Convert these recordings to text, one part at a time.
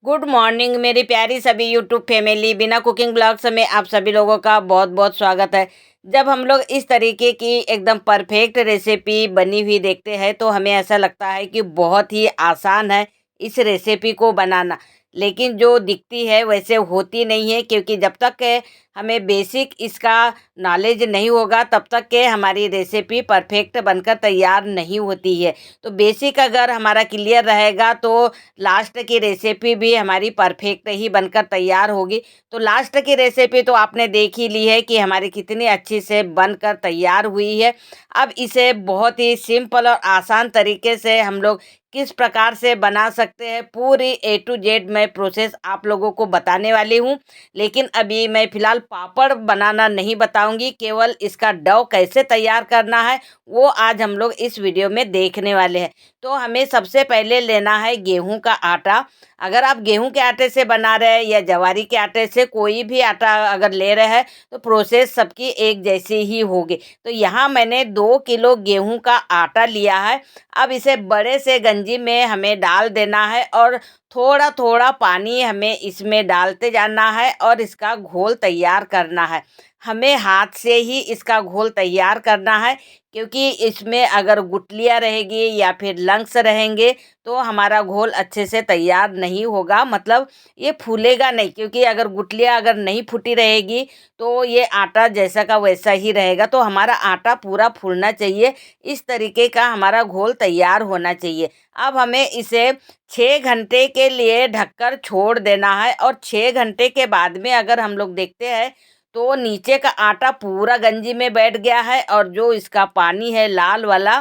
Good morning मेरी प्यारी सभी यूट्यूब फैमिली। बिना कुकिंग ब्लॉग्स में आप सभी लोगों का बहुत बहुत स्वागत है। जब हम लोग इस तरीके की एकदम परफेक्ट रेसिपी बनी हुई देखते हैं तो हमें ऐसा लगता है कि बहुत ही आसान है इस रेसिपी को बनाना। लेकिन जो दिखती है वैसे होती नहीं है, क्योंकि जब तक के हमें बेसिक इसका नॉलेज नहीं होगा तब तक के हमारी रेसिपी परफेक्ट बनकर तैयार नहीं होती है। तो बेसिक अगर हमारा क्लियर रहेगा तो लास्ट की रेसिपी भी हमारी परफेक्ट ही बनकर तैयार होगी। तो लास्ट की रेसिपी तो आपने देख ही ली है कि हमारी कितनी अच्छी से बनकर तैयार हुई है। अब इसे बहुत ही सिंपल और आसान तरीके से हम लोग किस प्रकार से बना सकते हैं, पूरी ए टू जेड मैं प्रोसेस आप लोगों को बताने वाली हूँ। लेकिन अभी मैं फ़िलहाल पापड़ बनाना नहीं बताऊंगी, केवल इसका डो कैसे तैयार करना है वो आज हम लोग इस वीडियो में देखने वाले हैं। तो हमें सबसे पहले लेना है गेहूं का आटा। अगर आप गेहूं के आटे से बना रहे हैं या जवारी के आटे से, कोई भी आटा अगर ले रहे हैं तो प्रोसेस सबकी एक जैसी ही होगी। तो यहाँ मैंने 2 किलो गेहूं का आटा लिया है। अब इसे बड़े से गंजी में हमें डाल देना है और थोड़ा थोड़ा पानी हमें इसमें डालते जाना है और इसका घोल तैयार करना है। हमें हाथ से ही इसका घोल तैयार करना है, क्योंकि इसमें अगर गुठलियाँ रहेगी या फिर लंग्स रहेंगे तो हमारा घोल अच्छे से तैयार नहीं होगा, मतलब ये फूलेगा नहीं। क्योंकि अगर गुठलियाँ अगर नहीं फूटी रहेगी तो ये आटा जैसा का वैसा ही रहेगा। तो हमारा आटा पूरा फूलना चाहिए, इस तरीके का हमारा घोल तैयार होना चाहिए। अब हमें इसे 6 घंटे के लिए ढककर छोड़ देना है और 6 घंटे के बाद में अगर हम लोग देखते हैं तो नीचे का आटा पूरा गंजी में बैठ गया है और जो इसका पानी है लाल वाला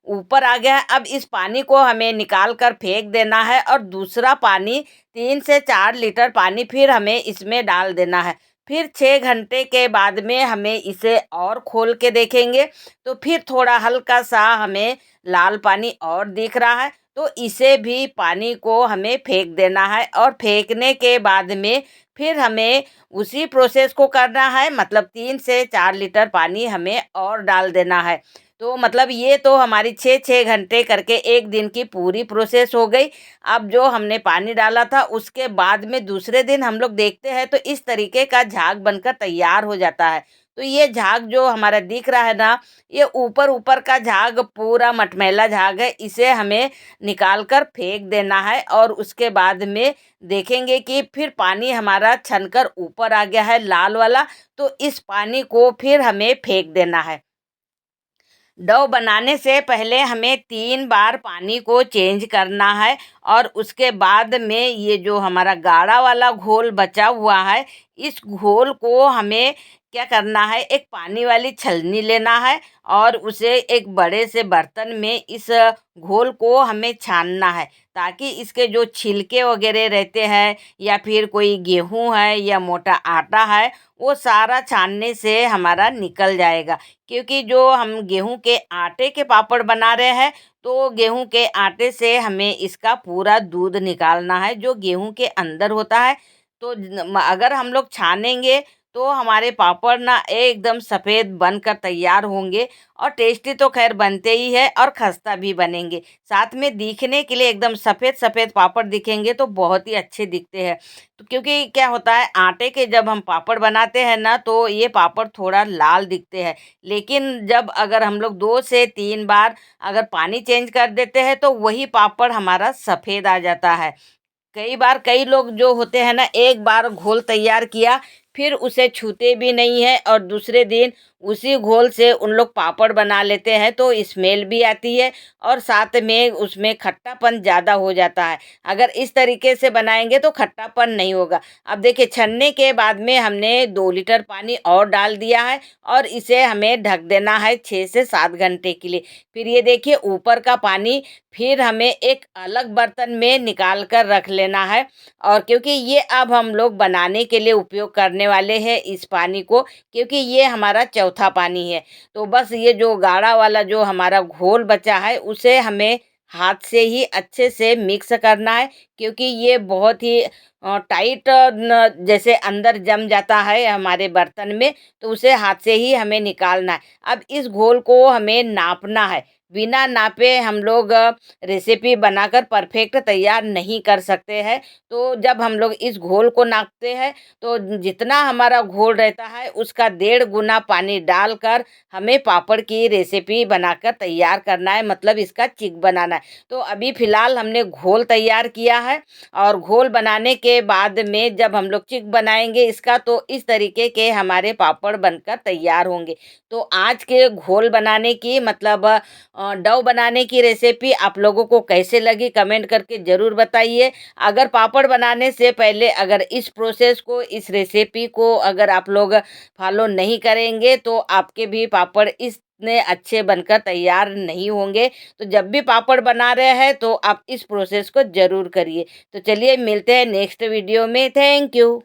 ऊपर आ गया है। अब इस पानी को हमें निकाल कर फेंक देना है और दूसरा पानी 3 से 4 लीटर पानी फिर हमें इसमें डाल देना है। फिर 6 घंटे के बाद में हमें इसे और खोल के देखेंगे तो फिर थोड़ा हल्का सा हमें लाल पानी और दिख रहा है। तो इसे भी पानी को हमें फेंक देना है और फेंकने के बाद में फिर हमें उसी प्रोसेस को करना है, मतलब 3 से 4 लीटर पानी हमें और डाल देना है। तो मतलब ये तो हमारी 6 6 घंटे करके एक दिन की पूरी प्रोसेस हो गई। अब जो हमने पानी डाला था उसके बाद में दूसरे दिन हम लोग देखते हैं तो इस तरीके का झाग बनकर तैयार हो जाता है। तो ये झाग जो हमारा दिख रहा है ना, ये ऊपर ऊपर का झाग पूरा मटमैला झाग है। इसे हमें निकाल कर फेंक देना है और उसके बाद में देखेंगे कि फिर पानी हमारा छनकर ऊपर आ गया है लाल वाला। तो इस पानी को फिर हमें फेंक देना है। डो बनाने से पहले हमें 3 बार पानी को चेंज करना है और उसके बाद में ये जो हमारा गाढ़ा वाला घोल बचा हुआ है, इस घोल को हमें क्या करना है, एक पानी वाली छलनी लेना है और उसे एक बड़े से बर्तन में इस घोल को हमें छानना है, ताकि इसके जो छिलके वगैरह रहते हैं या फिर कोई गेहूं है या मोटा आटा है वो सारा छानने से हमारा निकल जाएगा। क्योंकि जो हम गेहूं के आटे के पापड़ बना रहे हैं तो गेहूं के आटे से हमें इसका पूरा दूध निकालना है जो गेहूं के अंदर होता है। तो अगर हम लोग छानेंगे तो हमारे पापड़ ना एकदम सफ़ेद बनकर तैयार होंगे और टेस्टी तो खैर बनते ही है और खस्ता भी बनेंगे। साथ में दिखने के लिए एकदम सफ़ेद सफ़ेद पापड़ दिखेंगे तो बहुत ही अच्छे दिखते हैं। तो क्योंकि क्या होता है, आटे के जब हम पापड़ बनाते हैं ना तो ये पापड़ थोड़ा लाल दिखते हैं। लेकिन जब अगर हम लोग 2 से 3 बार अगर पानी चेंज कर देते हैं तो वही पापड़ हमारा सफ़ेद आ जाता है। कई बार कई लोग जो होते हैं ना, एक बार घोल तैयार किया फिर उसे छूते भी नहीं है और दूसरे दिन उसी घोल से उन लोग पापड़ बना लेते हैं तो स्मेल भी आती है और साथ में उसमें खट्टापन ज़्यादा हो जाता है। अगर इस तरीके से बनाएंगे तो खट्टापन नहीं होगा। अब देखिए, छन्ने के बाद में हमने 2 लीटर पानी और डाल दिया है और इसे हमें ढक देना है 6 से 7 घंटे के लिए। फिर ये देखिए ऊपर का पानी फिर हमें एक अलग बर्तन में निकाल कर रख लेना है। और क्योंकि ये अब हम लोग बनाने के लिए उपयोग करने वाले हैं इस पानी को, क्योंकि ये हमारा चौथा पानी है। तो बस ये जो गाढ़ा वाला जो हमारा घोल बचा है उसे हमें हाथ से ही अच्छे से मिक्स करना है, क्योंकि ये बहुत ही टाइट जैसे अंदर जम जाता है हमारे बर्तन में, तो उसे हाथ से ही हमें निकालना है। अब इस घोल को हमें नापना है। बिना नापे हम लोग रेसिपी बनाकर परफेक्ट तैयार नहीं कर सकते हैं। तो जब हम लोग इस घोल को नापते हैं तो जितना हमारा घोल रहता है उसका 1.5 गुना पानी डालकर हमें पापड़ की रेसिपी बनाकर तैयार करना है, मतलब इसका चिक बनाना है। तो अभी फ़िलहाल हमने घोल तैयार किया है और घोल बनाने के बाद में जब हम लोग चिक बनाएंगे इसका तो इस तरीके के हमारे पापड़ बनकर तैयार होंगे। तो आज के घोल बनाने की मतलब डो बनाने की रेसिपी आप लोगों को कैसे लगी कमेंट करके ज़रूर बताइए। अगर पापड़ बनाने से पहले अगर इस प्रोसेस को, इस रेसिपी को अगर आप लोग फॉलो नहीं करेंगे तो आपके भी पापड़ इतने अच्छे बनकर तैयार नहीं होंगे। तो जब भी पापड़ बना रहे हैं तो आप इस प्रोसेस को ज़रूर करिए। तो चलिए मिलते हैं नेक्स्ट वीडियो में। Thank you.